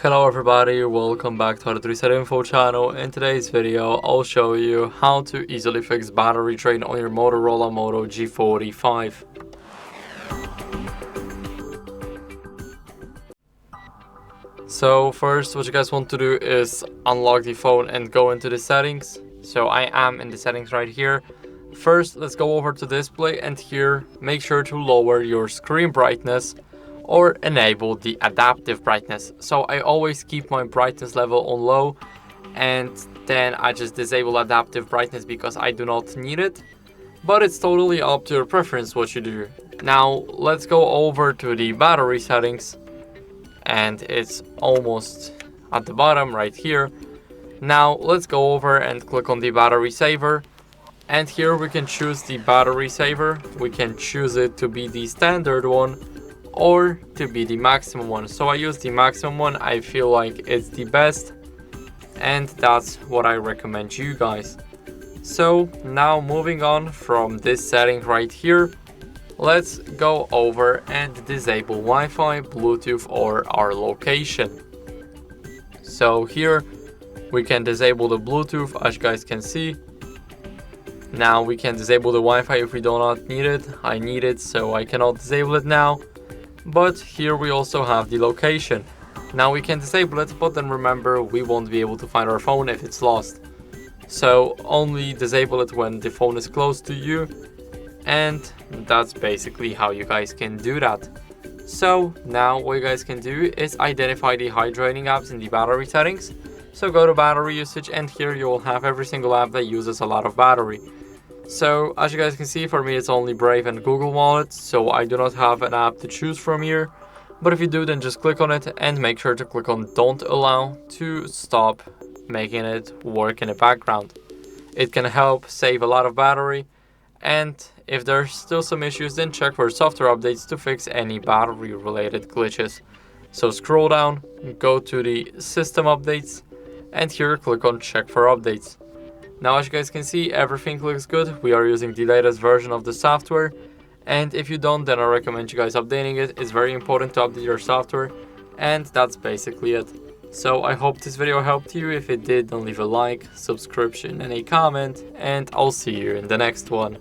Hello everybody, welcome back to the HardReset.Info channel. In today's video, I'll show you how to easily fix battery drain on your Motorola Moto G45. So first, what you guys want to do is unlock the phone and go into the settings. So I am in the settings right here. First, let's go over to display, and here make sure to lower your screen brightness or enable the adaptive brightness. So I always keep my brightness level on low, and then I just disable adaptive brightness because I do not need it. But it's totally up to your preference what you do. Now let's go over to the battery settings, and it's almost at the bottom right here. Now let's go over and click on the battery saver, and here we can choose the battery saver. We can choose it to be the standard one or to be the maximum one. So I use the maximum one. I feel like it's the best, and that's what I recommend you guys. So now moving on from this setting right here, let's go over and disable Wi-Fi, Bluetooth or our location. So here we can disable the Bluetooth, as you guys can see. Now we can disable the Wi-Fi if we do not need it. I need it, so I cannot disable it now. But here we also have the location. Now we can disable it, but then remember, we won't be able to find our phone if it's lost. So only disable it when the phone is close to you, and that's basically how you guys can do that. So now what you guys can do is identify the high draining apps in the battery settings. So go to battery usage, and here you will have every single app that uses a lot of battery. So as you guys can see, for me it's only Brave and Google Wallet, so I do not have an app to choose from here. But if you do, then just click on it and make sure to click on Don't Allow to stop making it work in the background. It can help save a lot of battery, and if there's still some issues, then check for software updates to fix any battery related glitches. So scroll down, go to the system updates, and here click on check for updates. Now as you guys can see, everything looks good. We are using the latest version of the software, and if you don't, then I recommend you guys updating it. It's very important to update your software, and that's basically it. So I hope this video helped you. If it did, then leave a like, subscription and a comment, and I'll see you in the next one.